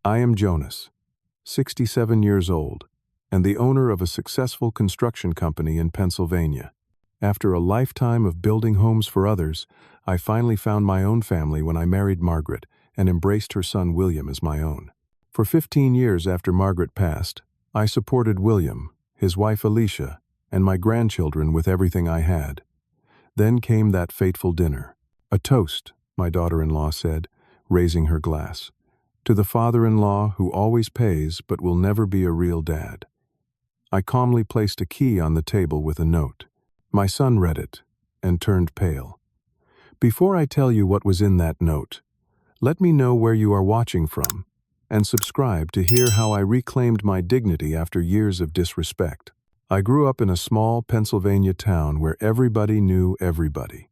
I am Jonas, 67 years old, and the owner of a successful construction company in Pennsylvania. After a lifetime of building homes for others, I finally found my own family when I married Margaret and embraced her son William as my own. For 15 years after Margaret passed, I supported William, his wife Alicia, and my grandchildren with everything I had. Then came that fateful dinner. A toast, my daughter-in-law said, raising her glass. To the father-in-law who always pays but will never be a real dad. I calmly placed a key on the table with a note. My son read it and turned pale. Before I tell you what was in that note, let me know where you are watching from and subscribe to hear how I reclaimed my dignity after years of disrespect. I grew up in a small Pennsylvania town where everybody knew everybody.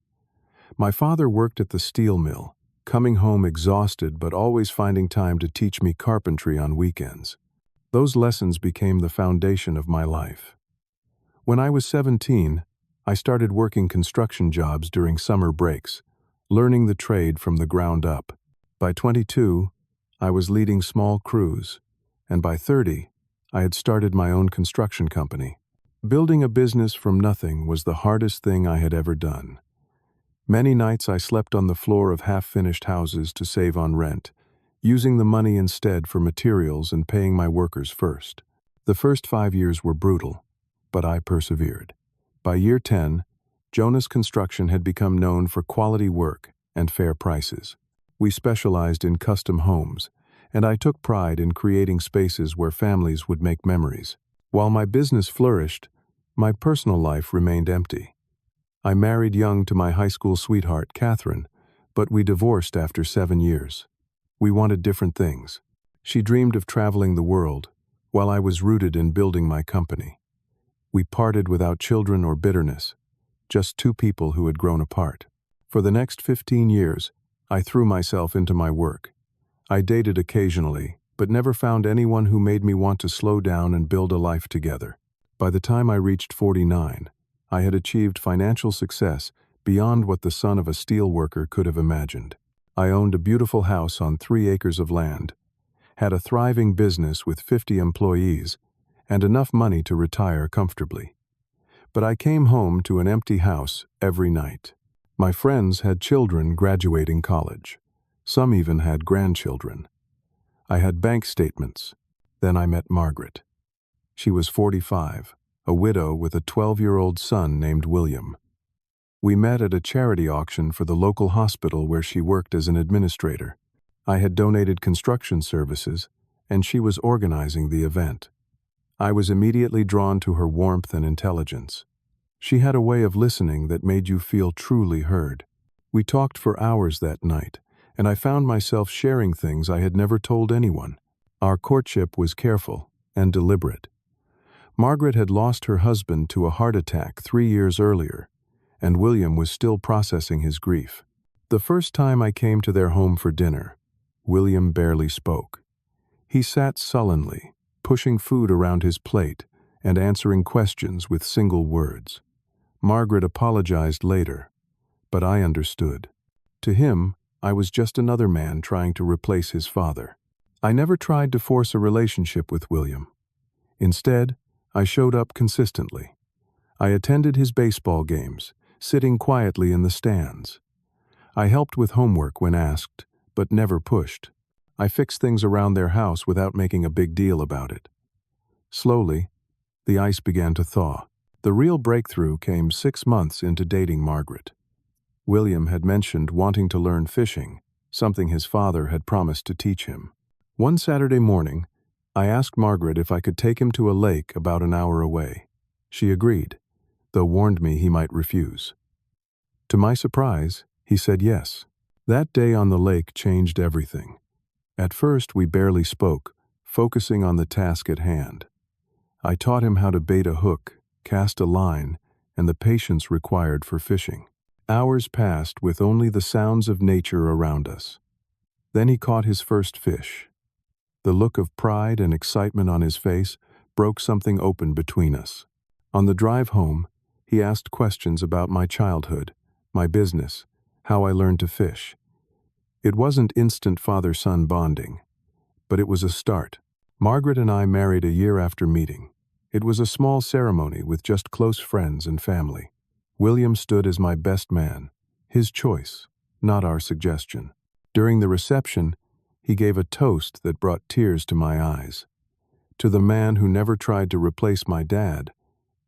My father worked at the steel mill, coming home exhausted but always finding time to teach me carpentry on weekends. Those lessons became the foundation of my life. When I was 17, I started working construction jobs during summer breaks, learning the trade from the ground up. By 22, I was leading small crews, and by 30, I had started my own construction company. Building a business from nothing was the hardest thing I had ever done. Many nights I slept on the floor of half-finished houses to save on rent, using the money instead for materials and paying my workers first. The first 5 years were brutal, but I persevered. By year 10, Jonas Construction had become known for quality work and fair prices. We specialized in custom homes, and I took pride in creating spaces where families would make memories. While my business flourished, my personal life remained empty. I married young to my high school sweetheart, Catherine, but we divorced after 7 years. We wanted different things. She dreamed of traveling the world, while I was rooted in building my company. We parted without children or bitterness, just two people who had grown apart. For the next 15 years, I threw myself into my work. I dated occasionally, but never found anyone who made me want to slow down and build a life together. By the time I reached 49, I had achieved financial success beyond what the son of a steel worker could have imagined. I owned a beautiful house on 3 acres of land, had a thriving business with 50 employees, and enough money to retire comfortably. But I came home to an empty house every night. My friends had children graduating college. Some even had grandchildren. I had bank statements. Then I met Margaret. She was 45, a widow with a 12-year-old son named William. We met at a charity auction for the local hospital where she worked as an administrator. I had donated construction services, and she was organizing the event. I was immediately drawn to her warmth and intelligence. She had a way of listening that made you feel truly heard. We talked for hours that night, and I found myself sharing things I had never told anyone. Our courtship was careful and deliberate. Margaret had lost her husband to a heart attack 3 years earlier, and William was still processing his grief. The first time I came to their home for dinner, William barely spoke. He sat sullenly, pushing food around his plate and answering questions with single words. Margaret apologized later, but I understood. To him, I was just another man trying to replace his father. I never tried to force a relationship with William. Instead, I showed up consistently. I attended his baseball games, sitting quietly in the stands. I helped with homework when asked, but never pushed. I fixed things around their house without making a big deal about it. Slowly, the ice began to thaw. The real breakthrough came 6 months into dating Margaret. William had mentioned wanting to learn fishing, something his father had promised to teach him. One Saturday morning, I asked Margaret if I could take him to a lake about an hour away. She agreed, though warned me he might refuse. To my surprise, he said yes. That day on the lake changed everything. At first, we barely spoke, focusing on the task at hand. I taught him how to bait a hook, cast a line, and the patience required for fishing. Hours passed with only the sounds of nature around us. Then he caught his first fish. The look of pride and excitement on his face broke something open between us. On the drive home, he asked questions about my childhood, my business, how I learned to fish. It wasn't instant father-son bonding, but it was a start. Margaret and I married a year after meeting. It was a small ceremony with just close friends and family. William stood as my best man, his choice, not our suggestion. During the reception, he gave a toast that brought tears to my eyes. To the man who never tried to replace my dad,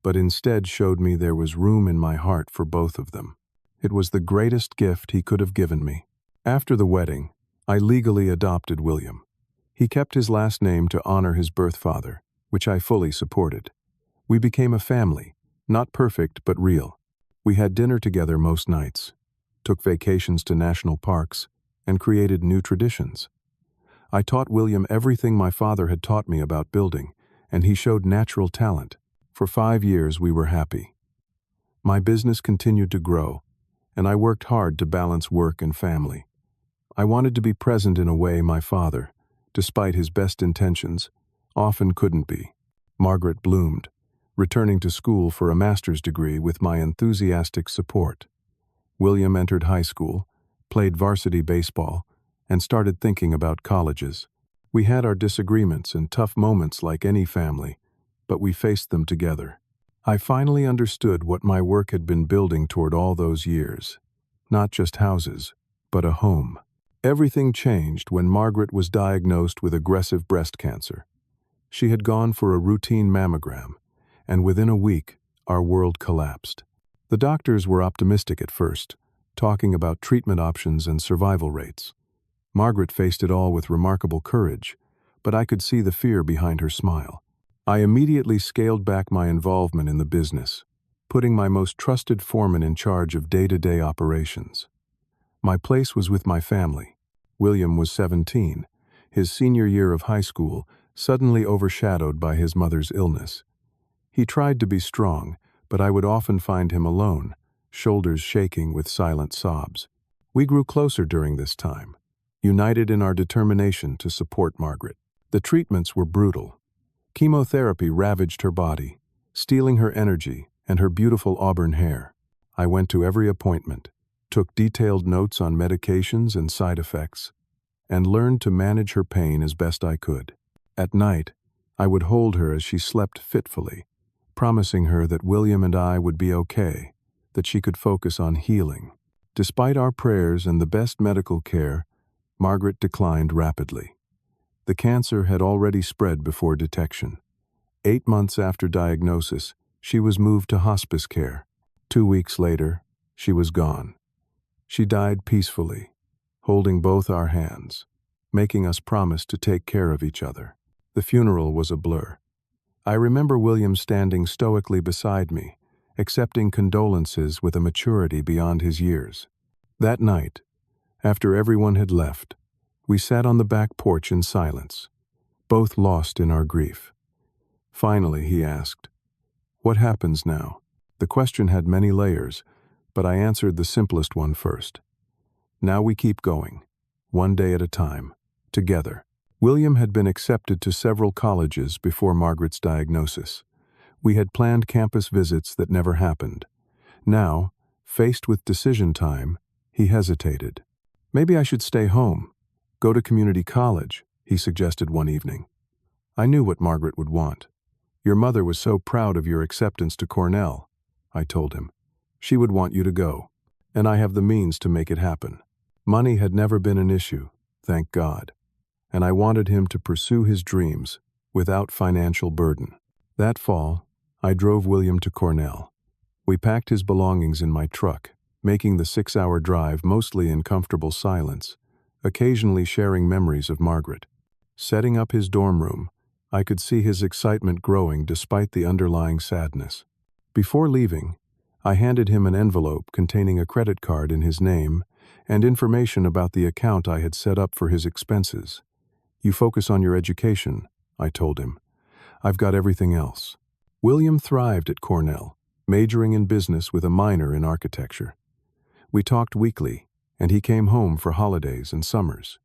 but instead showed me there was room in my heart for both of them. It was the greatest gift he could have given me. After the wedding, I legally adopted William. He kept his last name to honor his birth father, which I fully supported. We became a family, not perfect but real. We had dinner together most nights, took vacations to national parks, and created new traditions. I taught William everything my father had taught me about building, and he showed natural talent. For 5 years we were happy. My business continued to grow, and I worked hard to balance work and family. I wanted to be present in a way my father, despite his best intentions, often couldn't be. Margaret bloomed, returning to school for a master's degree with my enthusiastic support. William entered high school, played varsity baseball, and started thinking about colleges. We had our disagreements and tough moments like any family, but we faced them together. I finally understood what my work had been building toward all those years. Not just houses, but a home. Everything changed when Margaret was diagnosed with aggressive breast cancer. She had gone for a routine mammogram, and within a week, our world collapsed. The doctors were optimistic at first, talking about treatment options and survival rates. Margaret faced it all with remarkable courage, but I could see the fear behind her smile. I immediately scaled back my involvement in the business, putting my most trusted foreman in charge of day-to-day operations. My place was with my family. William was 17, his senior year of high school, suddenly overshadowed by his mother's illness. He tried to be strong, but I would often find him alone, shoulders shaking with silent sobs. We grew closer during this time, united in our determination to support Margaret. The treatments were brutal. Chemotherapy ravaged her body, stealing her energy and her beautiful auburn hair. I went to every appointment, took detailed notes on medications and side effects, and learned to manage her pain as best I could. At night, I would hold her as she slept fitfully, promising her that William and I would be okay, that she could focus on healing. Despite our prayers and the best medical care, Margaret declined rapidly. The cancer had already spread before detection. 8 months after diagnosis, she was moved to hospice care. 2 weeks later, she was gone. She died peacefully, holding both our hands, making us promise to take care of each other. The funeral was a blur. I remember William standing stoically beside me, accepting condolences with a maturity beyond his years. That night, after everyone had left, we sat on the back porch in silence, both lost in our grief. Finally, he asked, "What happens now?" The question had many layers, but I answered the simplest one first. Now we keep going, one day at a time, together. William had been accepted to several colleges before Margaret's diagnosis. We had planned campus visits that never happened. Now, faced with decision time, he hesitated. "Maybe I should stay home. Go to community college," he suggested one evening. I knew what Margaret would want. "Your mother was so proud of your acceptance to Cornell," I told him. "She would want you to go, and I have the means to make it happen." Money had never been an issue, thank God, and I wanted him to pursue his dreams without financial burden. That fall, I drove William to Cornell. We packed his belongings in my truck, making the 6-hour drive mostly in comfortable silence, occasionally sharing memories of Margaret. Setting up his dorm room, I could see his excitement growing despite the underlying sadness. Before leaving, I handed him an envelope containing a credit card in his name and information about the account I had set up for his expenses. "You focus on your education," I told him. "I've got everything else." William thrived at Cornell, majoring in business with a minor in architecture. We talked weekly, and he came home for holidays and summers.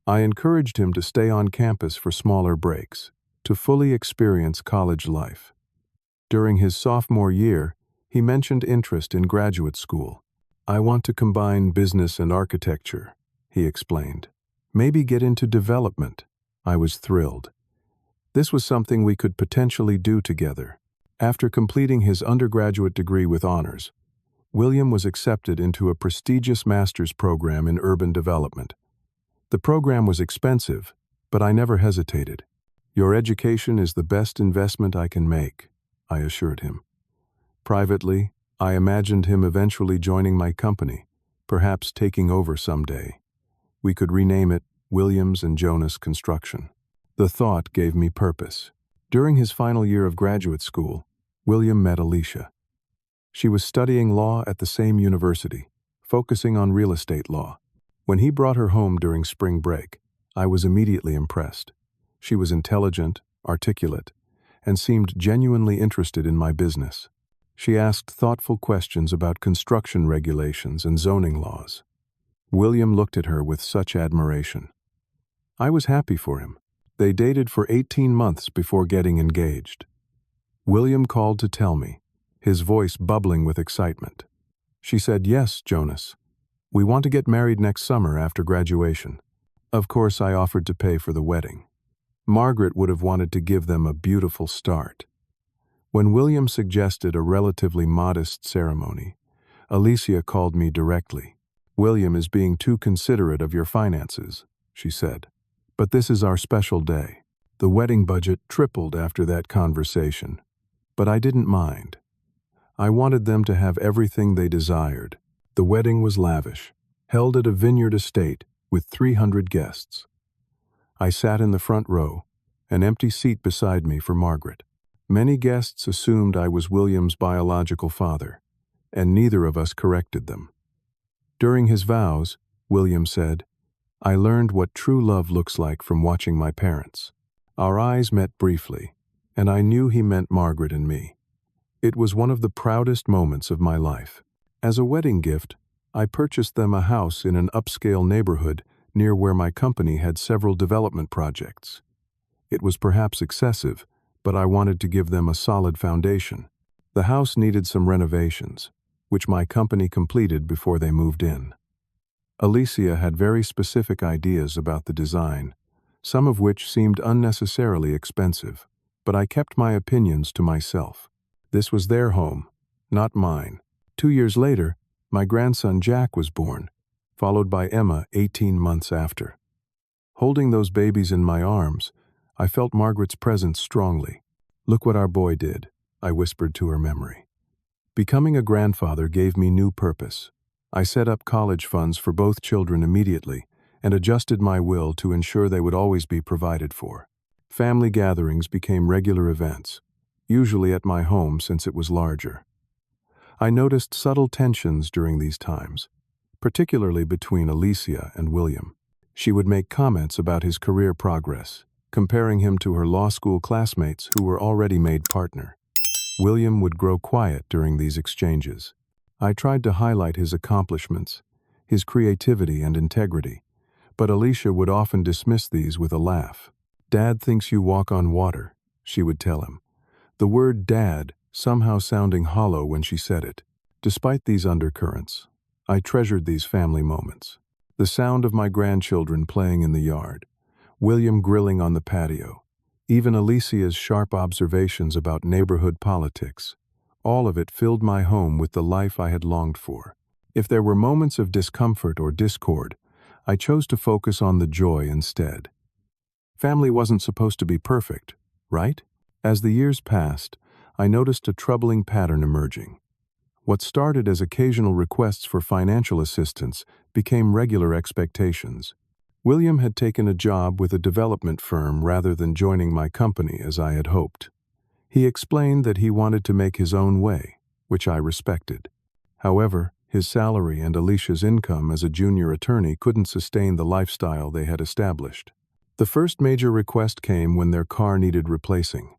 I encouraged him to stay on campus for smaller breaks, to fully experience college life. During his sophomore year, he mentioned interest in graduate school. "I want to combine business and architecture," he explained. "Maybe get into development," I was thrilled. This was something we could potentially do together. After completing his undergraduate degree with honors, William was accepted into a prestigious master's program in urban development. The program was expensive, but I never hesitated. "Your education is the best investment I can make," I assured him. Privately, I imagined him eventually joining my company, perhaps taking over someday. We could rename it Williams and Jonas Construction. The thought gave me purpose. During his final year of graduate school, William met Alicia. She was studying law at the same university, focusing on real estate law. When he brought her home during spring break, I was immediately impressed. She was intelligent, articulate, and seemed genuinely interested in my business. She asked thoughtful questions about construction regulations and zoning laws. William looked at her with such admiration. I was happy for him. They dated for 18 months before getting engaged. William called to tell me, his voice bubbling with excitement. She said, "Yes, Jonas. We want to get married next summer after graduation." Of course, I offered to pay for the wedding. Margaret would have wanted to give them a beautiful start. When William suggested a relatively modest ceremony, Alicia called me directly. "William is being too considerate of your finances," she said. "But this is our special day." The wedding budget tripled after that conversation, but I didn't mind. I wanted them to have everything they desired. The wedding was lavish, held at a vineyard estate with 300 guests. I sat in the front row, an empty seat beside me for Margaret. Many guests assumed I was William's biological father, and neither of us corrected them. During his vows, William said, "I learned what true love looks like from watching my parents." Our eyes met briefly, and I knew he meant Margaret and me. It was one of the proudest moments of my life. As a wedding gift, I purchased them a house in an upscale neighborhood near where my company had several development projects. It was perhaps excessive, but I wanted to give them a solid foundation. The house needed some renovations, which my company completed before they moved in. Alicia had very specific ideas about the design, some of which seemed unnecessarily expensive, but I kept my opinions to myself. This was their home, not mine. 2 years later, my grandson Jack was born, followed by Emma 18 months after. Holding those babies in my arms, I felt Margaret's presence strongly. "Look what our boy did," I whispered to her memory. Becoming a grandfather gave me new purpose. I set up college funds for both children immediately and adjusted my will to ensure they would always be provided for. Family gatherings became regular events, usually at my home since it was larger. I noticed subtle tensions during these times, particularly between Alicia and William. She would make comments about his career progress, comparing him to her law school classmates who were already made partner. William would grow quiet during these exchanges. I tried to highlight his accomplishments, his creativity and integrity, but Alicia would often dismiss these with a laugh. "Dad thinks you walk on water," she would tell him. The word "dad" somehow sounding hollow when she said it. Despite these undercurrents, I treasured these family moments. The sound of my grandchildren playing in the yard, William grilling on the patio, even Alicia's sharp observations about neighborhood politics. All of it filled my home with the life I had longed for. If there were moments of discomfort or discord, I chose to focus on the joy instead. Family wasn't supposed to be perfect, right? As the years passed, I noticed a troubling pattern emerging. What started as occasional requests for financial assistance became regular expectations. William had taken a job with a development firm rather than joining my company as I had hoped. He explained that he wanted to make his own way, which I respected. However, his salary and Alicia's income as a junior attorney couldn't sustain the lifestyle they had established. The first major request came when their car needed replacing.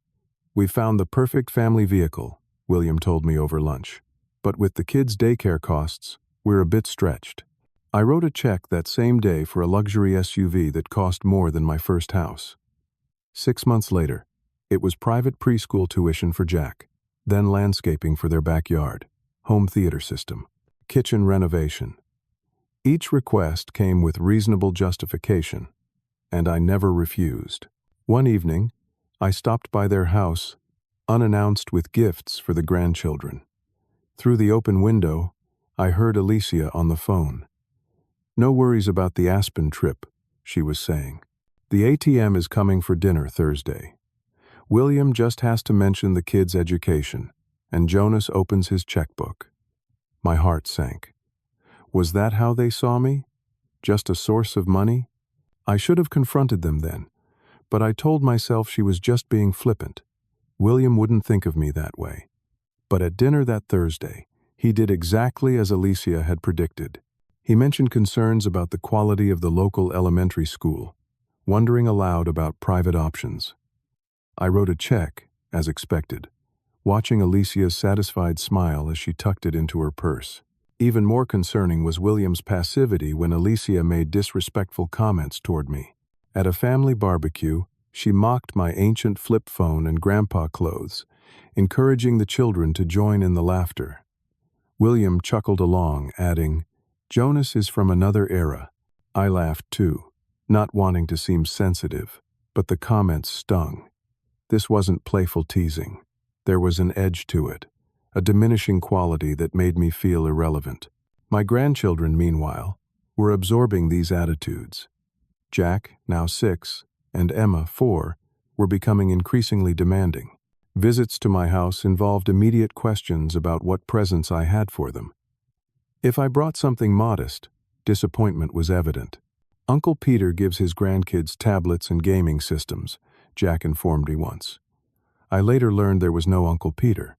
"We found the perfect family vehicle," William told me over lunch. "But with the kids' daycare costs, we're a bit stretched." I wrote a check that same day for a luxury SUV that cost more than my first house. 6 months later, it was private preschool tuition for Jack, then landscaping for their backyard, home theater system, kitchen renovation. Each request came with reasonable justification. and I never refused. One evening, I stopped by their house, unannounced with gifts for the grandchildren. Through the open window, I heard Alicia on the phone. "No worries about the Aspen trip," she was saying. "The ATM is coming for dinner Thursday. William just has to mention the kids' education, and Jonas opens his checkbook." My heart sank. Was that how they saw me? Just a source of money? I should have confronted them then, but I told myself she was just being flippant. William wouldn't think of me that way. But at dinner that Thursday, he did exactly as Alicia had predicted. He mentioned concerns about the quality of the local elementary school, wondering aloud about private options. I wrote a check, as expected, watching Alicia's satisfied smile as she tucked it into her purse. Even more concerning was William's passivity when Alicia made disrespectful comments toward me. At a family barbecue, she mocked my ancient flip phone and grandpa clothes, encouraging the children to join in the laughter. William chuckled along, adding, "Jonas is from another era." I laughed too, not wanting to seem sensitive, but the comments stung. This wasn't playful teasing. There was an edge to it, a diminishing quality that made me feel irrelevant. My grandchildren, meanwhile, were absorbing these attitudes. Jack, now 6, and Emma, 4, were becoming increasingly demanding. Visits to my house involved immediate questions about what presents I had for them. If I brought something modest, disappointment was evident. "Uncle Peter gives his grandkids tablets and gaming systems," Jack informed me once. I later learned there was no Uncle Peter.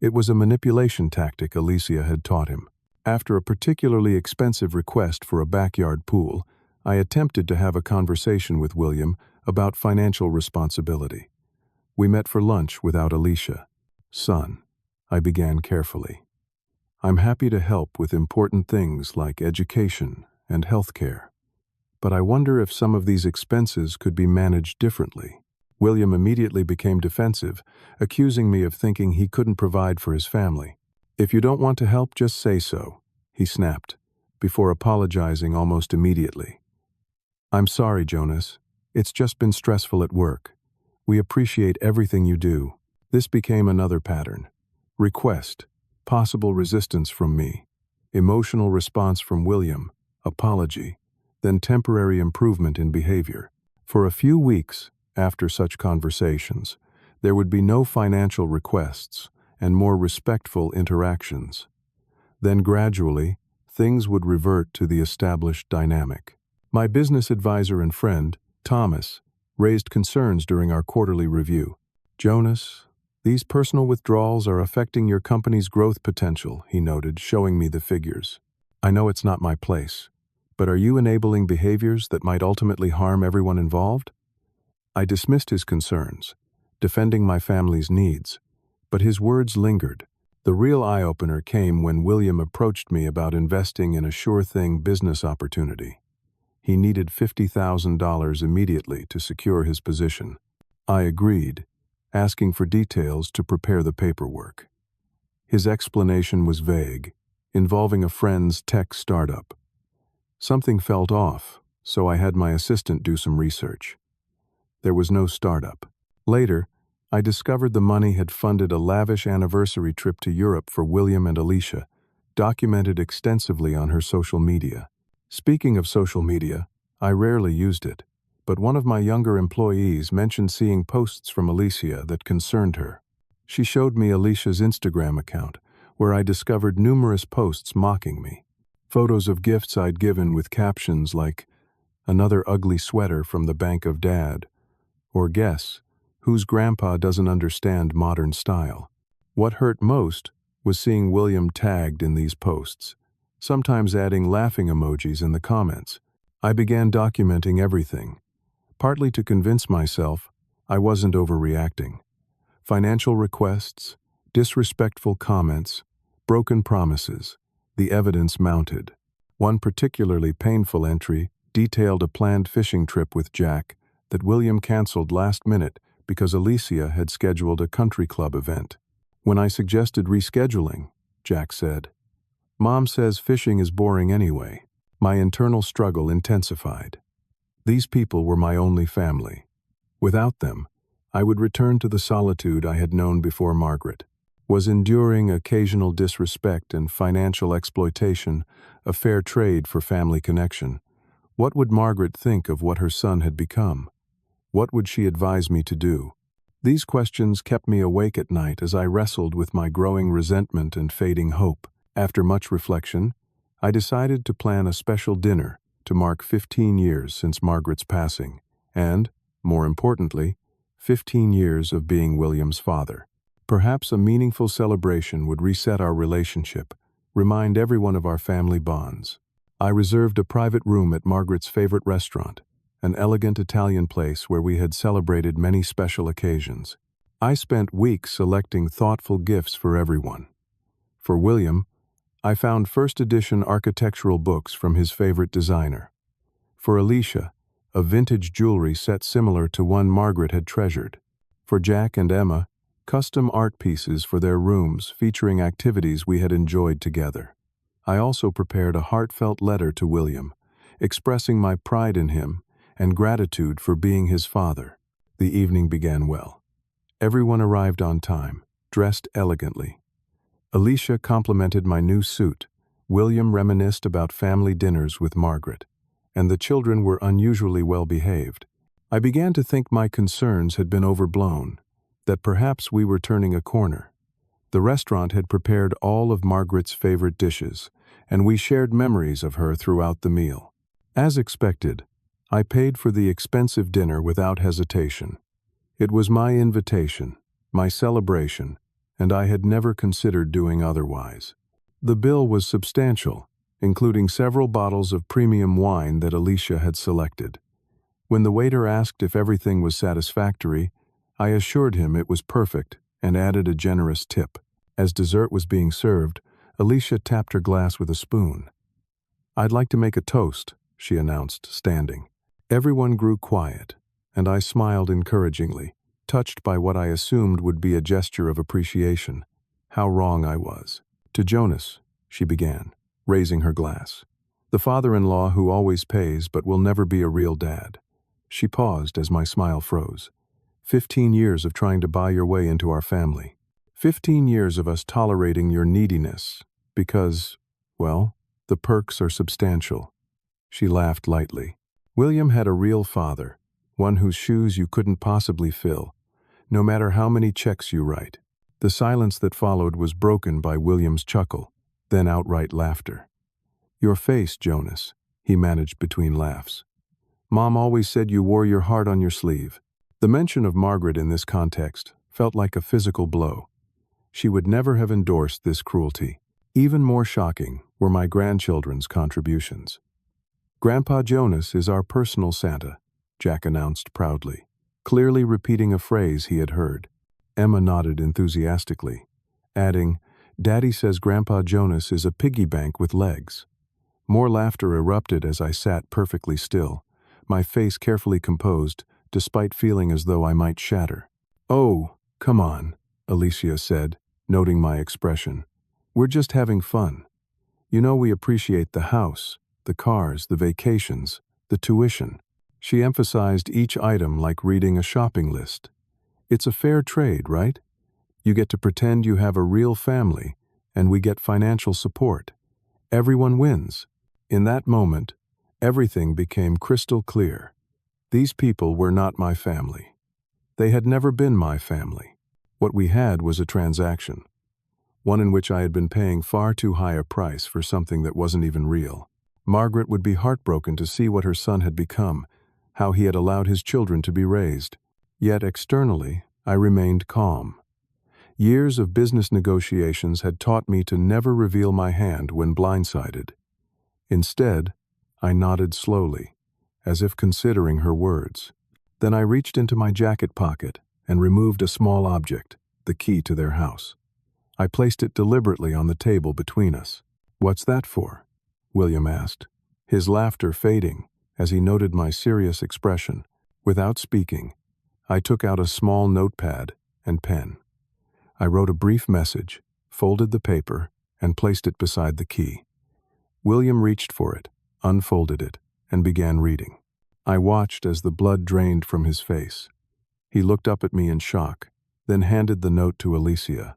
It was a manipulation tactic Alicia had taught him. After a particularly expensive request for a backyard pool, I attempted to have a conversation with William about financial responsibility. We met for lunch without Alicia. "Son," I began carefully, "I'm happy to help with important things like education and health care. But I wonder if some of these expenses could be managed differently." William immediately became defensive, accusing me of thinking he couldn't provide for his family. "If you don't want to help, just say so," he snapped, before apologizing almost immediately. "I'm sorry, Jonas. It's just been stressful at work. We appreciate everything you do." This became another pattern. Request, possible resistance from me, emotional response from William, apology, then temporary improvement in behavior. For a few weeks, after such conversations, there would be no financial requests and more respectful interactions. Then gradually, things would revert to the established dynamic. My business advisor and friend, Thomas, raised concerns during our quarterly review. "Jonas, these personal withdrawals are affecting your company's growth potential," he noted, showing me the figures. "I know it's not my place, but are you enabling behaviors that might ultimately harm everyone involved?" I dismissed his concerns, defending my family's needs, but his words lingered. The real eye-opener came when William approached me about investing in a sure-thing business opportunity. He needed $50,000 immediately to secure his position. I agreed, asking for details to prepare the paperwork. His explanation was vague, involving a friend's tech startup. Something felt off, so I had my assistant do some research. There was no startup. Later, I discovered the money had funded a lavish anniversary trip to Europe for William and Alicia, documented extensively on her social media. Speaking of social media, I rarely used it, but one of my younger employees mentioned seeing posts from Alicia that concerned her. She showed me Alicia's Instagram account, where I discovered numerous posts mocking me. Photos of gifts I'd given with captions like, "Another ugly sweater from the bank of Dad," or "Guess, whose grandpa doesn't understand modern style." What hurt most was seeing William tagged in these posts, sometimes adding laughing emojis in the comments. I began documenting everything, partly to convince myself I wasn't overreacting. Financial requests, disrespectful comments, broken promises, the evidence mounted. One particularly painful entry detailed a planned fishing trip with Jack that William canceled last minute because Alicia had scheduled a country club event. When I suggested rescheduling, Jack said, "Mom says fishing is boring anyway." My internal struggle intensified. These people were my only family. Without them, I would return to the solitude I had known before Margaret. Was enduring occasional disrespect and financial exploitation a fair trade for family connection? What would Margaret think of what her son had become? What would she advise me to do? These questions kept me awake at night as I wrestled with my growing resentment and fading hope. After much reflection, I decided to plan a special dinner to mark 15 years since Margaret's passing, and, more importantly, 15 years of being William's father. Perhaps a meaningful celebration would reset our relationship, remind everyone of our family bonds. I reserved a private room at Margaret's favorite restaurant, an elegant Italian place where we had celebrated many special occasions. I spent weeks selecting thoughtful gifts for everyone. For William, I found first edition architectural books from his favorite designer. For Alicia, a vintage jewelry set similar to one Margaret had treasured. For Jack and Emma, custom art pieces for their rooms featuring activities we had enjoyed together. I also prepared a heartfelt letter to William, expressing my pride in him and gratitude for being his father. The evening began well. Everyone arrived on time, dressed elegantly. Alicia complimented my new suit, William reminisced about family dinners with Margaret, and the children were unusually well behaved. I began to think my concerns had been overblown, that perhaps we were turning a corner. The restaurant had prepared all of Margaret's favorite dishes, and we shared memories of her throughout the meal. As expected, I paid for the expensive dinner without hesitation. It was my invitation, my celebration, and I had never considered doing otherwise. The bill was substantial, including several bottles of premium wine that Alicia had selected. When the waiter asked if everything was satisfactory, I assured him it was perfect and added a generous tip. As dessert was being served, Alicia tapped her glass with a spoon. "I'd like to make a toast," she announced, standing. Everyone grew quiet, and I smiled encouragingly, touched by what I assumed would be a gesture of appreciation. How wrong I was. "To Jonas," she began, raising her glass. "The father-in-law who always pays but will never be a real dad." She paused as my smile froze. 15 years of trying to buy your way into our family. 15 years of us tolerating your neediness because, well, the perks are substantial. She laughed lightly. William had a real father, one whose shoes you couldn't possibly fill, no matter how many checks you write. The silence that followed was broken by William's chuckle, then outright laughter. "Your face, Jonas," he managed between laughs. "Mom always said you wore your heart on your sleeve." The mention of Margaret in this context felt like a physical blow. She would never have endorsed this cruelty. Even more shocking were my grandchildren's contributions. "Grandpa Jonas is our personal Santa," Jack announced proudly, clearly repeating a phrase he had heard. Emma nodded enthusiastically, adding, "Daddy says Grandpa Jonas is a piggy bank with legs." More laughter erupted as I sat perfectly still, my face carefully composed, despite feeling as though I might shatter. "Oh, come on," Alicia said, noting my expression. "We're just having fun. You know we appreciate the house, the cars, the vacations, the tuition." She emphasized each item like reading a shopping list. "It's a fair trade, right? You get to pretend you have a real family, and we get financial support. Everyone wins." In that moment, everything became crystal clear. These people were not my family. They had never been my family. What we had was a transaction, one in which I had been paying far too high a price for something that wasn't even real. Margaret would be heartbroken to see what her son had become, how he had allowed his children to be raised. Yet externally, I remained calm. Years of business negotiations had taught me to never reveal my hand when blindsided. Instead, I nodded slowly, as if considering her words. Then I reached into my jacket pocket and removed a small object, the key to their house. I placed it deliberately on the table between us. "What's that for?" William asked, his laughter fading as he noted my serious expression. Without speaking, I took out a small notepad and pen. I wrote a brief message, folded the paper, and placed it beside the key. William reached for it, unfolded it, and began reading. I watched as the blood drained from his face. He looked up at me in shock, then handed the note to Alicia.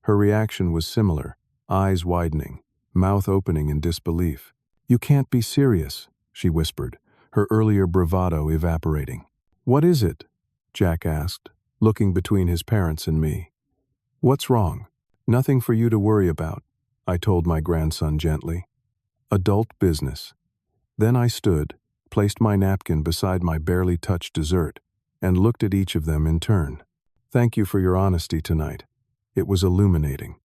Her reaction was similar, eyes widening, mouth opening in disbelief. "You can't be serious," she whispered, her earlier bravado evaporating. "What is it?" Jack asked, looking between his parents and me. "What's wrong?" "Nothing for you to worry about," I told my grandson gently. "Adult business." Then I stood, placed my napkin beside my barely touched dessert, and looked at each of them in turn. "Thank you for your honesty tonight. It was illuminating."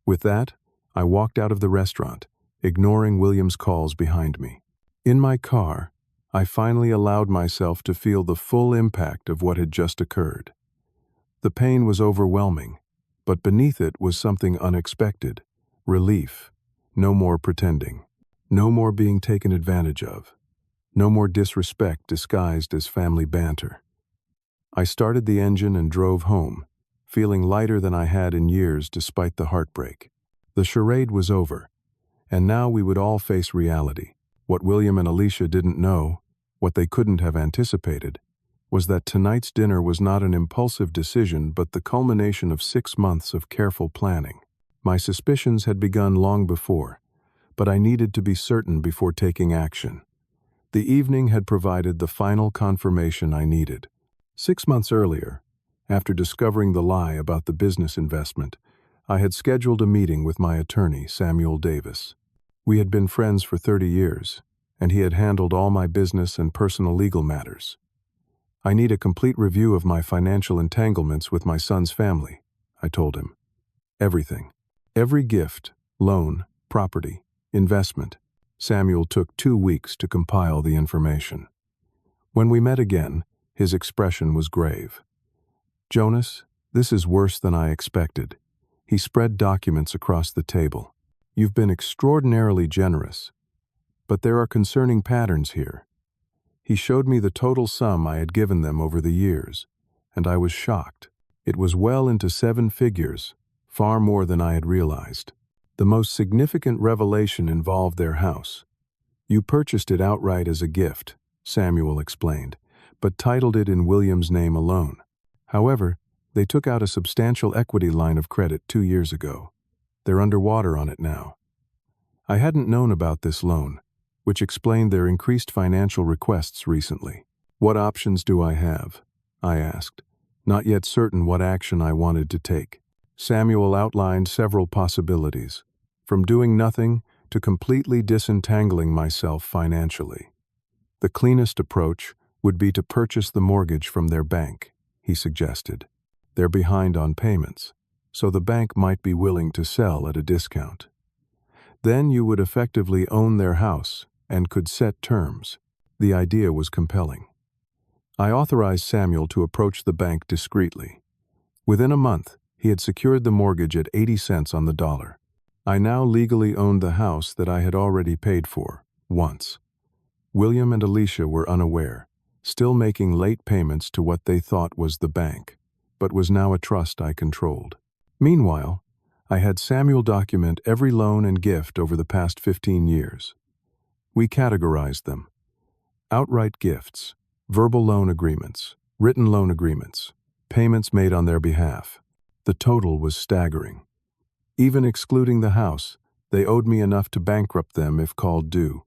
With that, I walked out of the restaurant, ignoring William's calls behind me. In my car, I finally allowed myself to feel the full impact of what had just occurred. The pain was overwhelming, but beneath it was something unexpected: relief. No more pretending. No more being taken advantage of. No more disrespect disguised as family banter. I started the engine and drove home, feeling lighter than I had in years despite the heartbreak. The charade was over, and now we would all face reality. What William and Alicia didn't know, what they couldn't have anticipated, was that tonight's dinner was not an impulsive decision but the culmination of 6 months of careful planning. My suspicions had begun long before, but I needed to be certain before taking action. The evening had provided the final confirmation I needed. 6 months earlier, after discovering the lie about the business investment, I had scheduled a meeting with my attorney, Samuel Davis. We had been friends for 30 years, and he had handled all my business and personal legal matters. "I need a complete review of my financial entanglements with my son's family," I told him. "Everything. Every gift, loan, property, investment." Samuel took 2 weeks to compile the information. When we met again, his expression was grave. "Jonas, this is worse than I expected." He spread documents across the table. "You've been extraordinarily generous, but there are concerning patterns here." He showed me the total sum I had given them over the years, and I was shocked. It was well into 7 figures, far more than I had realized. The most significant revelation involved their house. "You purchased it outright as a gift," Samuel explained, "but titled it in William's name alone. However, they took out a substantial equity line of credit 2 years ago. They're underwater on it now." I hadn't known about this loan, which explained their increased financial requests recently. "What options do I have?" I asked, not yet certain what action I wanted to take. Samuel outlined several possibilities, from doing nothing to completely disentangling myself financially. "The cleanest approach would be to purchase the mortgage from their bank," he suggested. "They're behind on payments, so the bank might be willing to sell at a discount. Then you would effectively own their house and could set terms." The idea was compelling. I authorized Samuel to approach the bank discreetly. Within a month, he had secured the mortgage at 80 cents on the dollar. I now legally owned the house that I had already paid for, once. William and Alicia were unaware, still making late payments to what they thought was the bank, but was now a trust I controlled. Meanwhile, I had Samuel document every loan and gift over the past 15 years. We categorized them: outright gifts, verbal loan agreements, written loan agreements, payments made on their behalf. The total was staggering. Even excluding the house, they owed me enough to bankrupt them if called due.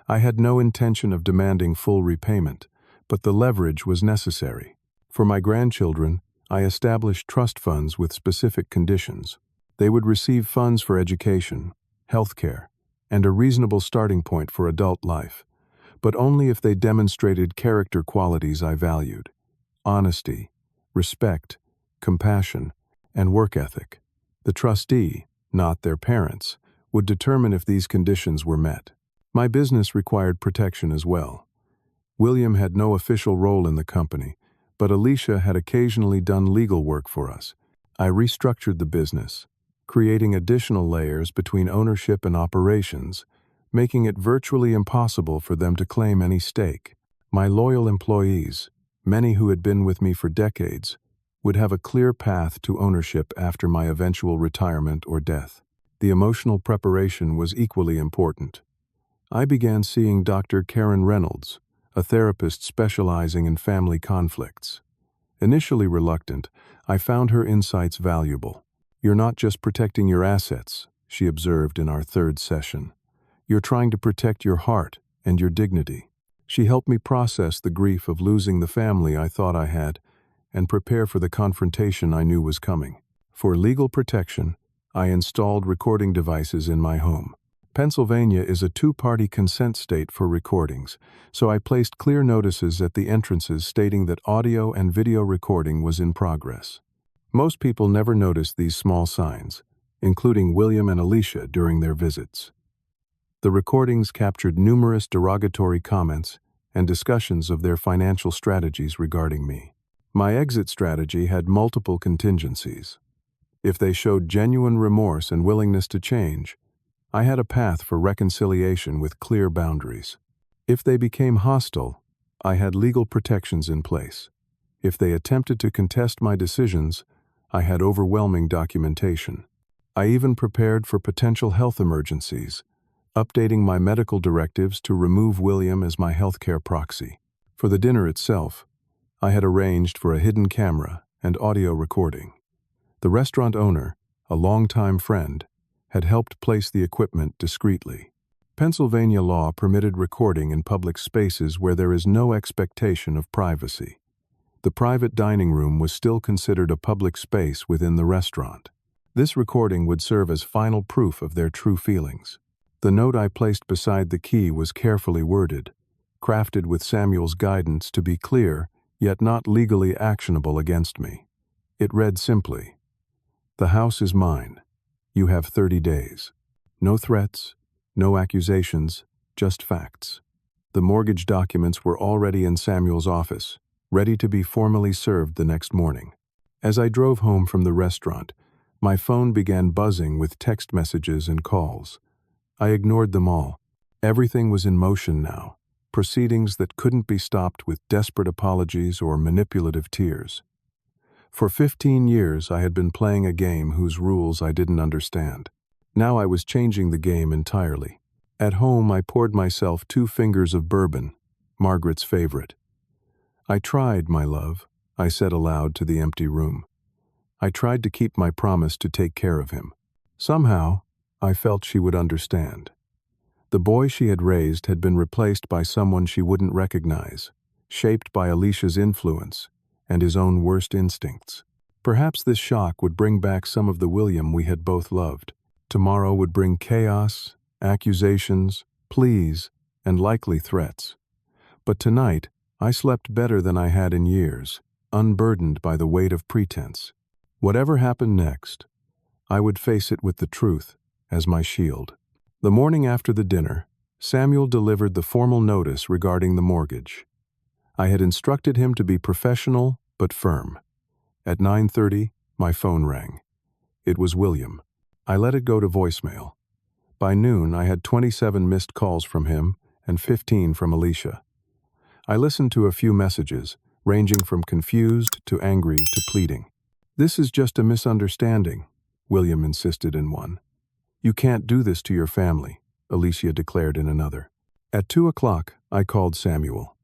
I had no intention of demanding full repayment, but the leverage was necessary. For my grandchildren, I established trust funds with specific conditions. They would receive funds for education, health care, and a reasonable starting point for adult life, but only if they demonstrated character qualities I valued: honesty, respect, compassion, and work ethic. The trustee, not their parents, would determine if these conditions were met. My business required protection as well. William had no official role in the company, but Alicia had occasionally done legal work for us. I restructured the business, creating additional layers between ownership and operations, making it virtually impossible for them to claim any stake. My loyal employees, many who had been with me for decades, would have a clear path to ownership after my eventual retirement or death. The emotional preparation was equally important. I began seeing Dr. Karen Reynolds, a therapist specializing in family conflicts. Initially reluctant, I found her insights valuable. "You're not just protecting your assets," she observed in our third session. "You're trying to protect your heart and your dignity." She helped me process the grief of losing the family I thought I had and prepare for the confrontation I knew was coming. For legal protection, I installed recording devices in my home. Pennsylvania is a two-party consent state for recordings, so I placed clear notices at the entrances stating that audio and video recording was in progress. Most people never notice these small signs, including William and Alicia during their visits. The recordings captured numerous derogatory comments and discussions of their financial strategies regarding me. My exit strategy had multiple contingencies. If they showed genuine remorse and willingness to change, I had a path for reconciliation with clear boundaries. If they became hostile, I had legal protections in place. If they attempted to contest my decisions, I had overwhelming documentation. I even prepared for potential health emergencies, updating my medical directives to remove William as my healthcare proxy. For the dinner itself, I had arranged for a hidden camera and audio recording. The restaurant owner, a longtime friend, had helped place the equipment discreetly. Pennsylvania law permitted recording in public spaces where there is no expectation of privacy. The private dining room was still considered a public space within the restaurant. This recording would serve as final proof of their true feelings. The note I placed beside the key was carefully worded, crafted with Samuel's guidance to be clear, yet not legally actionable against me. It read simply, "The house is mine. You have 30 days. No threats, no accusations, just facts." The mortgage documents were already in Samuel's office, ready to be formally served the next morning. As I drove home from the restaurant, my phone began buzzing with text messages and calls. I ignored them all. Everything was in motion now, proceedings that couldn't be stopped with desperate apologies or manipulative tears. For 15 years, I had been playing a game whose rules I didn't understand. Now I was changing the game entirely. At home, I poured myself 2 fingers of bourbon, Margaret's favorite. "I tried, my love," I said aloud to the empty room. I tried to keep my promise to take care of him. Somehow, I felt she would understand. The boy she had raised had been replaced by someone she wouldn't recognize, shaped by Alicia's influence and his own worst instincts. Perhaps this shock would bring back some of the William we had both loved. Tomorrow would bring chaos, accusations, pleas, and likely threats. But tonight, I slept better than I had in years, unburdened by the weight of pretense. Whatever happened next, I would face it with the truth as my shield. The morning after the dinner, Samuel delivered the formal notice regarding the mortgage. I had instructed him to be professional but firm. At 9:30, my phone rang. It was William. I let it go to voicemail. By noon, I had 27 missed calls from him and 15 from Alicia. I listened to a few messages, ranging from confused to angry to pleading. "This is just a misunderstanding," William insisted in one. "You can't do this to your family," Alicia declared in another. At 2 o'clock, I called Samuel.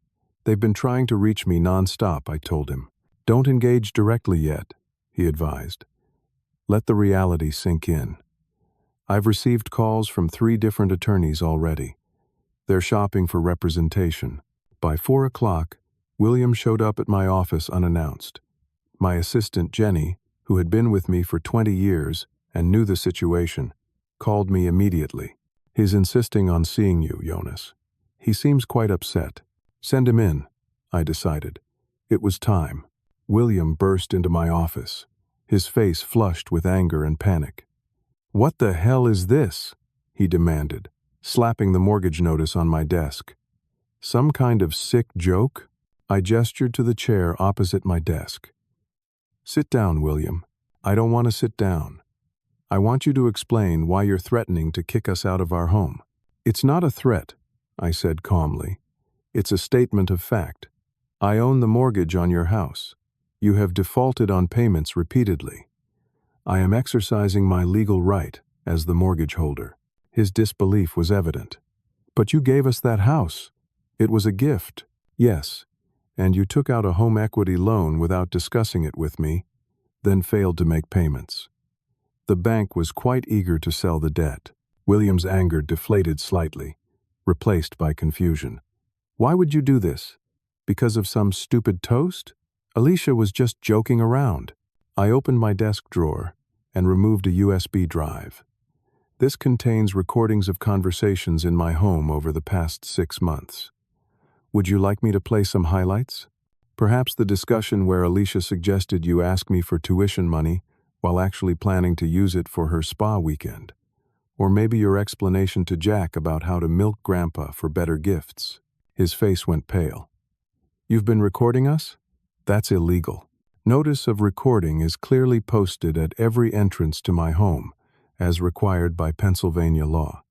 "They've been trying to reach me nonstop," I told him. "Don't engage directly yet," he advised. "Let the reality sink in. I've received calls from 3 different attorneys already. They're shopping for representation." By 4 o'clock, William showed up at my office unannounced. My assistant, Jenny, who had been with me for 20 years and knew the situation, called me immediately. "He's insisting on seeing you, Jonas. He seems quite upset. Send him in," I decided. It was time. William burst into my office, his face flushed with anger and panic. "What the hell is this?" he demanded, slapping the mortgage notice on my desk. "Some kind of sick joke?" I gestured to the chair opposite my desk. "Sit down, William." "I don't want to sit down. I want you to explain why you're threatening to kick us out of our home." "It's not a threat," I said calmly. "It's a statement of fact. I own the mortgage on your house. You have defaulted on payments repeatedly. I am exercising my legal right as the mortgage holder." His disbelief was evident. "But you gave us that house. It was a gift." Yes, and you took out a home equity loan without discussing it with me, then failed to make payments. The bank was quite eager to sell the debt. William's anger deflated slightly, replaced by confusion. Why would you do this? Because of some stupid toast? Alicia was just joking around. I opened my desk drawer and removed a USB drive. This contains recordings of conversations in my home over the past 6 months. Would you like me to play some highlights? Perhaps the discussion where Alicia suggested you ask me for tuition money while actually planning to use it for her spa weekend. Or maybe your explanation to Jack about how to milk Grandpa for better gifts. His face went pale. You've been recording us? That's illegal. Notice of recording is clearly posted at every entrance to my home, as required by Pennsylvania law.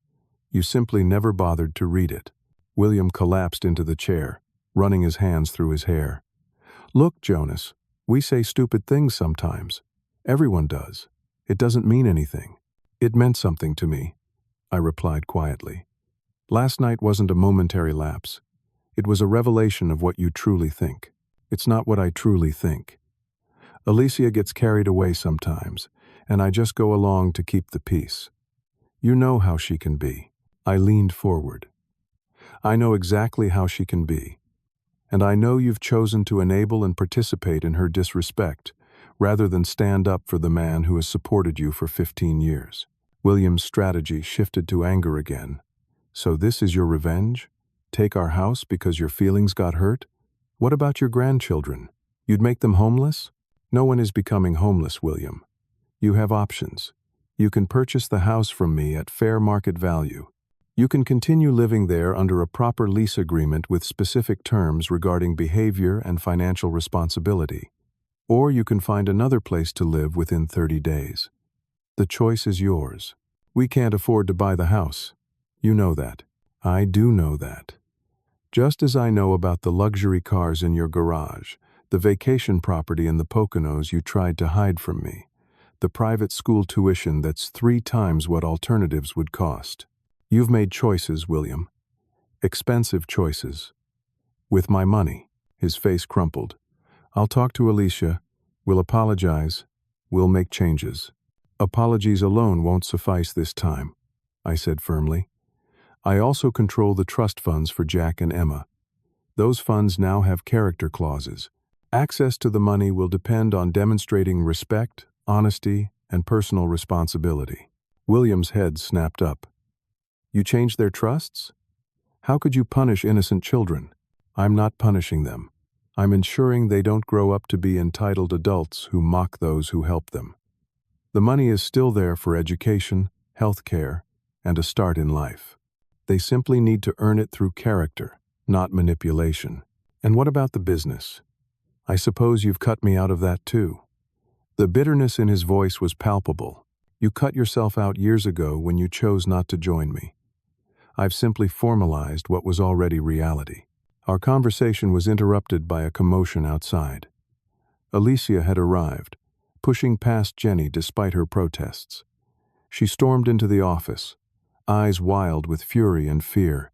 You simply never bothered to read it. William collapsed into the chair, running his hands through his hair. Look, Jonas, we say stupid things sometimes. Everyone does. It doesn't mean anything. It meant something to me, I replied quietly. Last night wasn't a momentary lapse. It was a revelation of what you truly think. It's not what I truly think. Alicia gets carried away sometimes, and I just go along to keep the peace. You know how she can be. I leaned forward. I know exactly how she can be. And I know you've chosen to enable and participate in her disrespect, rather than stand up for the man who has supported you for 15 years. William's strategy shifted to anger again. So this is your revenge? Take our house because your feelings got hurt? What about your grandchildren? You'd make them homeless? No one is becoming homeless, William. You have options. You can purchase the house from me at fair market value. You can continue living there under a proper lease agreement with specific terms regarding behavior and financial responsibility. Or you can find another place to live within 30 days. The choice is yours. We can't afford to buy the house. You know that. I do know that. Just as I know about the luxury cars in your garage, the vacation property in the Poconos you tried to hide from me, the private school tuition that's 3 times what alternatives would cost. You've made choices, William. Expensive choices. With my money. His face crumpled. I'll talk to Alicia. We'll apologize. We'll make changes. Apologies alone won't suffice this time, I said firmly. I also control the trust funds for Jack and Emma. Those funds now have character clauses. Access to the money will depend on demonstrating respect, honesty, and personal responsibility. William's head snapped up. You changed their trusts? How could you punish innocent children? I'm not punishing them. I'm ensuring they don't grow up to be entitled adults who mock those who help them. The money is still there for education, health care, and a start in life. They simply need to earn it through character, not manipulation. And what about the business? I suppose you've cut me out of that too. The bitterness in his voice was palpable. You cut yourself out years ago when you chose not to join me. I've simply formalized what was already reality. Our conversation was interrupted by a commotion outside. Alicia had arrived, pushing past Jenny despite her protests. She stormed into the office, eyes wild with fury and fear.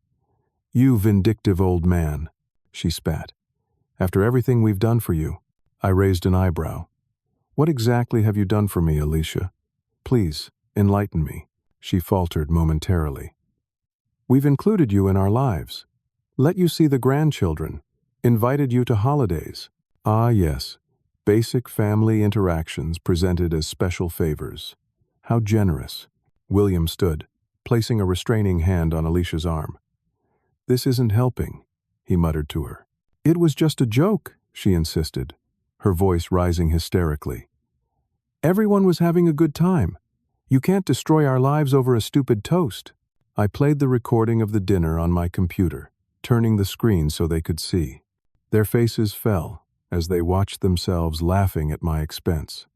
You vindictive old man, she spat. After everything we've done for you. I raised an eyebrow. What exactly have you done for me, Alicia? Please, enlighten me, she faltered momentarily. We've included you in our lives. Let you see the grandchildren. Invited you to holidays. Ah, yes. Basic family interactions presented as special favors. How generous. William stood, placing a restraining hand on Alicia's arm. This isn't helping, he muttered to her. It was just a joke, she insisted, her voice rising hysterically. Everyone was having a good time. You can't destroy our lives over a stupid toast. I played the recording of the dinner on my computer, turning the screen so they could see. Their faces fell as they watched themselves laughing at my expense,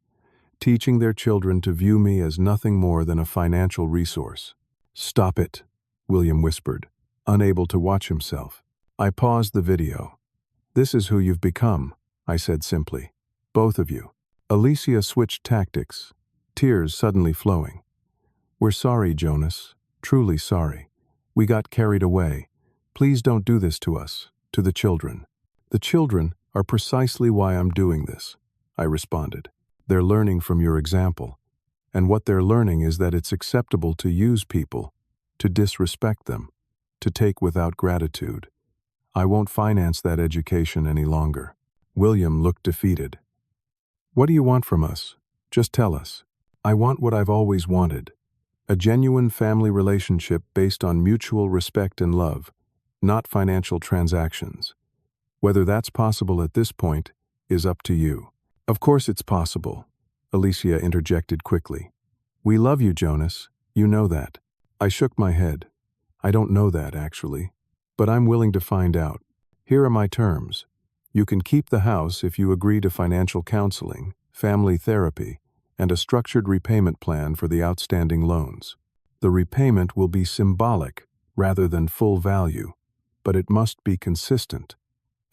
teaching their children to view me as nothing more than a financial resource. Stop it, William whispered, unable to watch himself. I paused the video. This is who you've become, I said simply. Both of you. Alicia switched tactics, tears suddenly flowing. We're sorry, Jonas. Truly sorry. We got carried away. Please don't do this to us. to the children. The children are precisely why I'm doing this, I responded. They're learning from your example. And what they're learning is that it's acceptable to use people, to disrespect them, to take without gratitude. I won't finance that education any longer. William looked defeated. What do you want from us? Just tell us. I want what I've always wanted. A genuine family relationship based on mutual respect and love, not financial transactions. Whether that's possible at this point is up to you. Of course it's possible, Alicia interjected quickly. We love you, Jonas. You know that. I shook my head. I don't know that, actually. But I'm willing to find out. Here are my terms. You can keep the house if you agree to financial counseling, family therapy, and a structured repayment plan for the outstanding loans. The repayment will be symbolic rather than full value, but it must be consistent.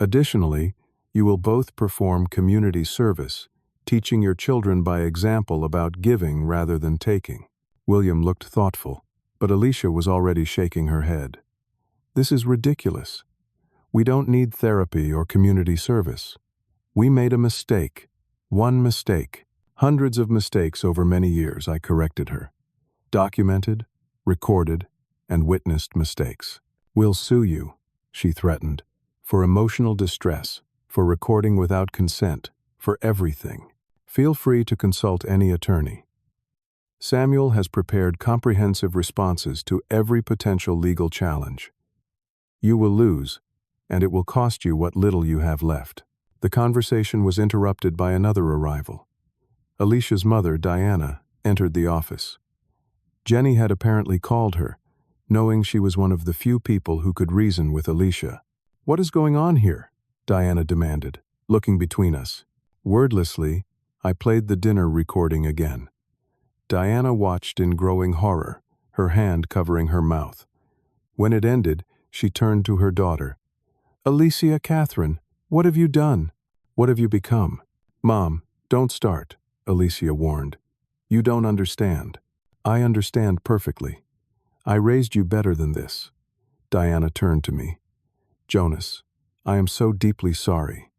Additionally, you will both perform community service, teaching your children by example about giving rather than taking. William looked thoughtful, but Alicia was already shaking her head. This is ridiculous. We don't need therapy or community service. We made a mistake. One mistake. Hundreds of mistakes over many years, I corrected her. Documented, recorded, and witnessed mistakes. We'll sue you, she threatened, for emotional distress, for recording without consent, for everything. Feel free to consult any attorney. Samuel has prepared comprehensive responses to every potential legal challenge. You will lose, and it will cost you what little you have left. The conversation was interrupted by another arrival. Alicia's mother, Diana, entered the office. Jenny had apparently called her, knowing she was one of the few people who could reason with Alicia. What is going on here? Diana demanded, looking between us. Wordlessly, I played the dinner recording again. Diana watched in growing horror, her hand covering her mouth. When it ended, she turned to her daughter. Alicia Catherine, what have you done? What have you become? Mom, don't start, Alicia warned. You don't understand. I understand perfectly. I raised you better than this. Diana turned to me. Jonas, I am so deeply sorry.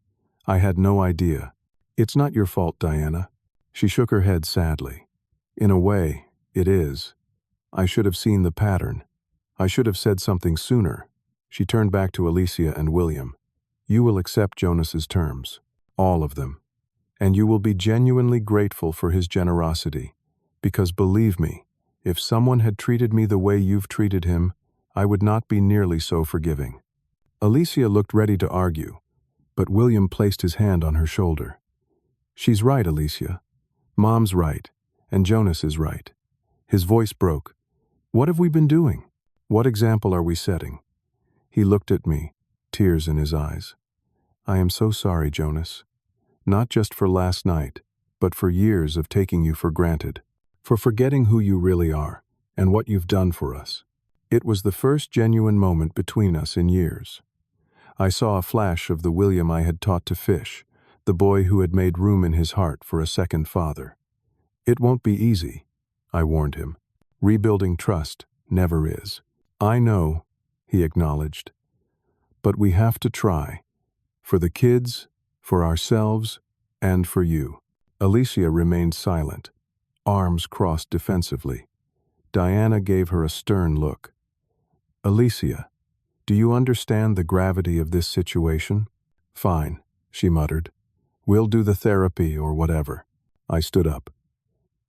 I had no idea. It's not your fault, Diana. She shook her head sadly. In a way, it is. I should have seen the pattern. I should have said something sooner. She turned back to Alicia and William. You will accept Jonas's terms. All of them. And you will be genuinely grateful for his generosity. Because believe me, if someone had treated me the way you've treated him, I would not be nearly so forgiving. Alicia looked ready to argue, but William placed his hand on her shoulder. She's right, Alicia. Mom's right, and Jonas is right. His voice broke. What have we been doing? What example are we setting? He looked at me, tears in his eyes. I am so sorry, Jonas. Not just for last night, but for years of taking you for granted. For forgetting who you really are, and what you've done for us. It was the first genuine moment between us in years. I saw a flash of the William I had taught to fish, the boy who had made room in his heart for a second father. It won't be easy, I warned him. Rebuilding trust never is. I know, he acknowledged. But we have to try. For the kids, for ourselves, and for you. Alicia remained silent, arms crossed defensively. Diana gave her a stern look. Alicia, do you understand the gravity of this situation? Fine, she muttered. We'll do the therapy or whatever. I stood up.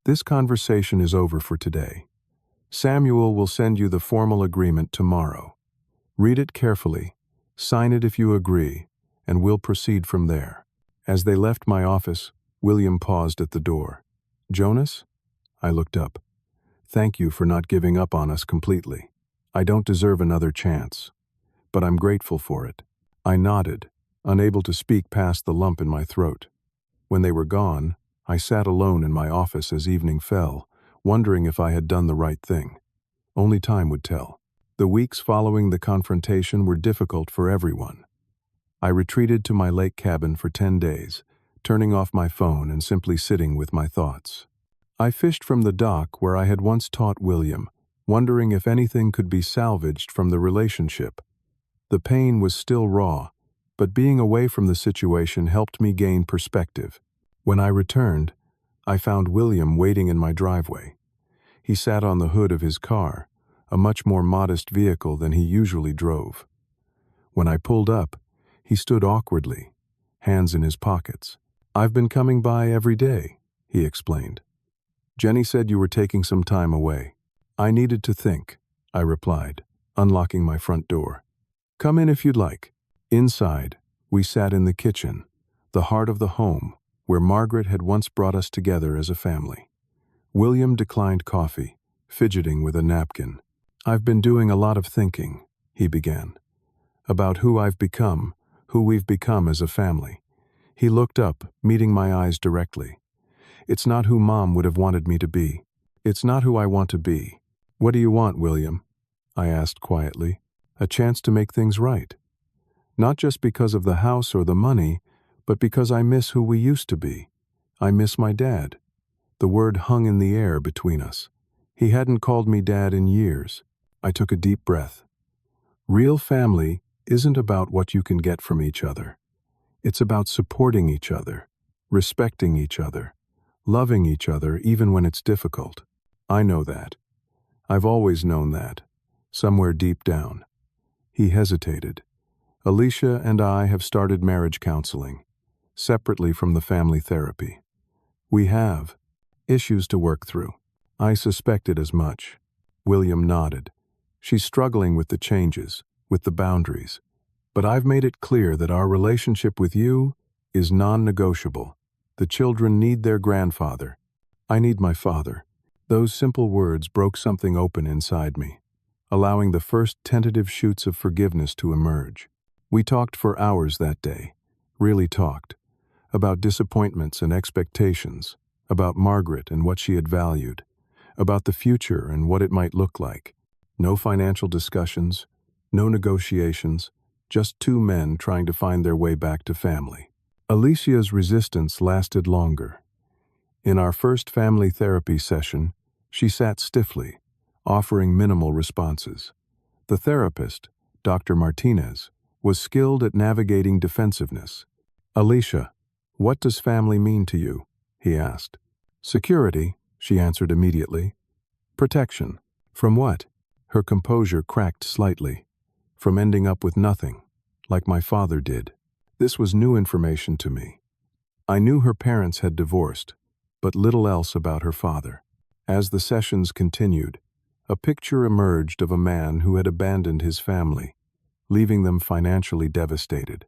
This conversation is over for today. Samuel will send you the formal agreement tomorrow. Read it carefully, sign it if you agree, and we'll proceed from there. As they left my office, William paused at the door. Jonas? I looked up. Thank you for not giving up on us completely. I don't deserve another chance, but I'm grateful for it. I nodded, unable to speak past the lump in my throat. When they were gone, I sat alone in my office as evening fell, wondering if I had done the right thing. Only time would tell. The weeks following the confrontation were difficult for everyone. I retreated to my lake cabin for 10 days, turning off my phone and simply sitting with my thoughts. I fished from the dock where I had once taught William, wondering if anything could be salvaged from the relationship. The pain was still raw, but being away from the situation helped me gain perspective. When I returned, I found William waiting in my driveway. He sat on the hood of his car, a much more modest vehicle than he usually drove. When I pulled up, he stood awkwardly, hands in his pockets. "I've been coming by every day," he explained. "Jenny said you were taking some time away." "I needed to think," I replied, unlocking my front door. "Come in if you'd like." Inside, we sat in the kitchen, the heart of the home, where Margaret had once brought us together as a family. William declined coffee, fidgeting with a napkin. "I've been doing a lot of thinking," he began, "about who I've become, who we've become as a family." He looked up, meeting my eyes directly. "It's not who Mom would have wanted me to be. It's not who I want to be." "What do you want, William?" I asked quietly. "A chance to make things right. Not just because of the house or the money, but because I miss who we used to be. I miss my dad." The word hung in the air between us. He hadn't called me dad in years. I took a deep breath. Real family isn't about what you can get from each other. It's about supporting each other, respecting each other, loving each other even when it's difficult. I know that. I've always known that, somewhere deep down. He hesitated. "Alicia and I have started marriage counseling, separately from the family therapy. We have issues to work through." I suspected as much. William nodded. "She's struggling with the changes, with the boundaries. But I've made it clear that our relationship with you is non-negotiable. The children need their grandfather. I need my father." Those simple words broke something open inside me, allowing the first tentative shoots of forgiveness to emerge. We talked for hours that day, really talked, about disappointments and expectations, about Margaret and what she had valued, about the future and what it might look like. No financial discussions, no negotiations, just two men trying to find their way back to family. Alicia's resistance lasted longer. In our first family therapy session, she sat stiffly, offering minimal responses. The therapist, Dr. Martinez, was skilled at navigating defensiveness. "Alicia, what does family mean to you?" he asked. "Security," she answered immediately. "Protection." "From what?" Her composure cracked slightly. "From ending up with nothing, like my father did." This was new information to me. I knew her parents had divorced, but little else about her father. As the sessions continued, a picture emerged of a man who had abandoned his family, leaving them financially devastated.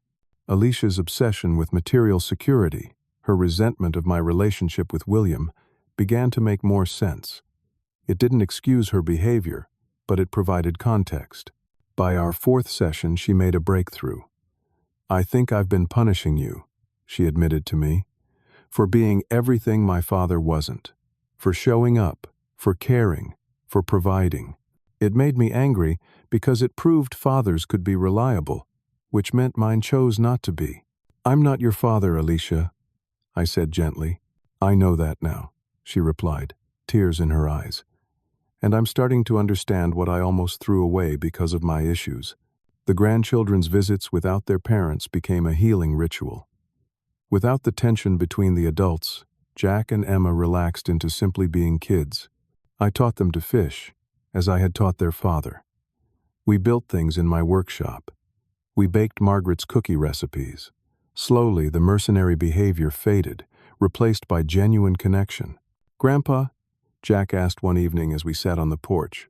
Alicia's obsession with material security, her resentment of my relationship with William, began to make more sense. It didn't excuse her behavior, but it provided context. By our fourth session, she made a breakthrough. "I think I've been punishing you," she admitted to me, "for being everything my father wasn't, for showing up, for caring, for providing." It made me angry because it proved fathers could be reliable, which meant mine chose not to be. "I'm not your father, Alicia," I said gently. "I know that now," she replied, tears in her eyes. "And I'm starting to understand what I almost threw away because of my issues." The grandchildren's visits without their parents became a healing ritual. Without the tension between the adults, Jack and Emma relaxed into simply being kids. I taught them to fish, as I had taught their father. We built things in my workshop. We baked Margaret's cookie recipes. Slowly, the mercenary behavior faded, replaced by genuine connection. "Grandpa," Jack asked one evening as we sat on the porch,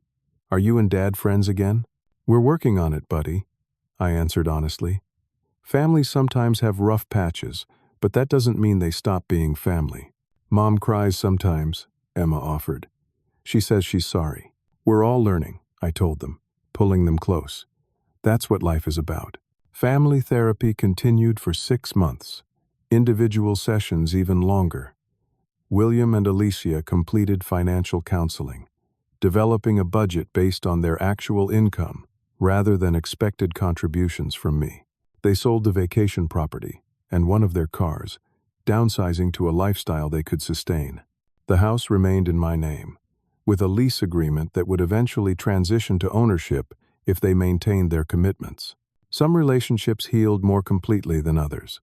"are you and Dad friends again?" "We're working on it, buddy," I answered honestly. "Families sometimes have rough patches, but that doesn't mean they stop being family." "Mom cries sometimes," Emma offered. "She says she's sorry." "We're all learning," I told them, pulling them close. "That's what life is about." Family therapy continued for 6 months, individual sessions even longer. William and Alicia completed financial counseling, developing a budget based on their actual income rather than expected contributions from me. They sold the vacation property and one of their cars, downsizing to a lifestyle they could sustain. The house remained in my name, with a lease agreement that would eventually transition to ownership if they maintained their commitments. Some relationships healed more completely than others.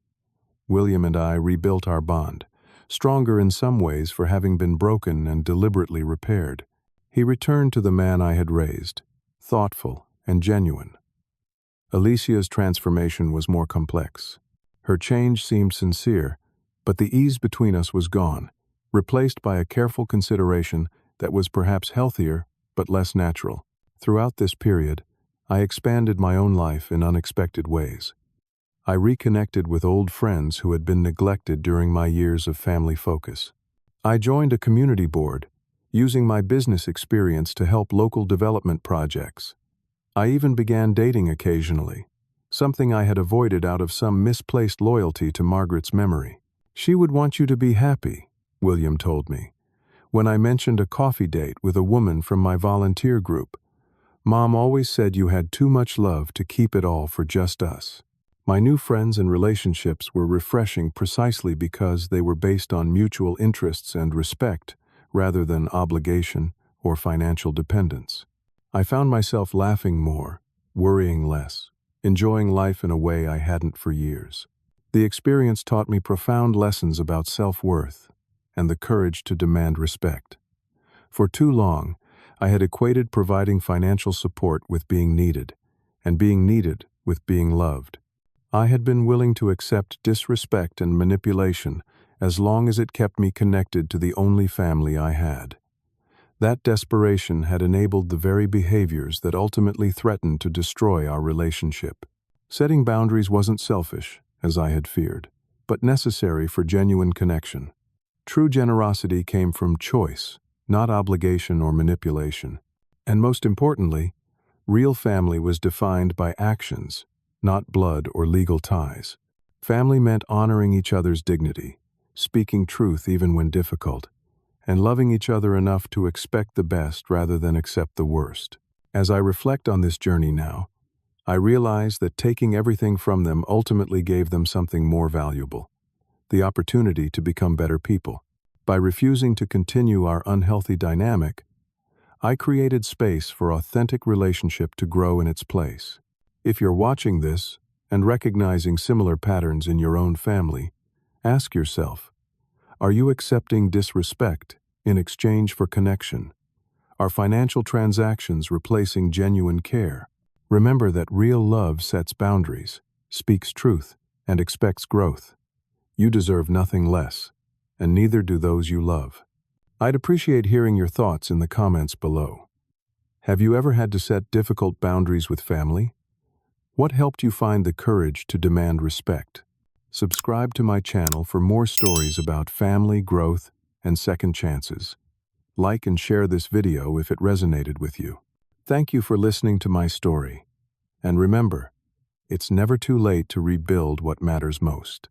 William and I rebuilt our bond, stronger in some ways for having been broken and deliberately repaired. He returned to the man I had raised, thoughtful and genuine. Alicia's transformation was more complex. Her change seemed sincere, but the ease between us was gone, replaced by a careful consideration that was perhaps healthier but less natural. Throughout this period, I expanded my own life in unexpected ways. I reconnected with old friends who had been neglected during my years of family focus. I joined a community board, using my business experience to help local development projects. I even began dating occasionally, something I had avoided out of some misplaced loyalty to Margaret's memory. "She would want you to be happy," William told me, when I mentioned a coffee date with a woman from my volunteer group. "Mom always said you had too much love to keep it all for just us." My new friends and relationships were refreshing precisely because they were based on mutual interests and respect, rather than obligation or financial dependence. I found myself laughing more, worrying less, enjoying life in a way I hadn't for years. The experience taught me profound lessons about self-worth and the courage to demand respect. For too long, I had equated providing financial support with being needed, and being needed with being loved. I had been willing to accept disrespect and manipulation as long as it kept me connected to the only family I had. That desperation had enabled the very behaviors that ultimately threatened to destroy our relationship. Setting boundaries wasn't selfish, as I had feared, but necessary for genuine connection. True generosity came from choice, not obligation or manipulation. And most importantly, real family was defined by actions, not blood or legal ties. Family meant honoring each other's dignity, speaking truth even when difficult, and loving each other enough to expect the best rather than accept the worst. As I reflect on this journey now, I realize that taking everything from them ultimately gave them something more valuable: the opportunity to become better people. By refusing to continue our unhealthy dynamic, I created space for authentic relationship to grow in its place. If you're watching this and recognizing similar patterns in your own family, ask yourself, are you accepting disrespect in exchange for connection? Are financial transactions replacing genuine care? Remember that real love sets boundaries, speaks truth, and expects growth. You deserve nothing less, and neither do those you love. I'd appreciate hearing your thoughts in the comments below. Have you ever had to set difficult boundaries with family? What helped you find the courage to demand respect? Subscribe to my channel for more stories about family, growth, and second chances. Like and share this video if it resonated with you. Thank you for listening to my story. And remember, it's never too late to rebuild what matters most.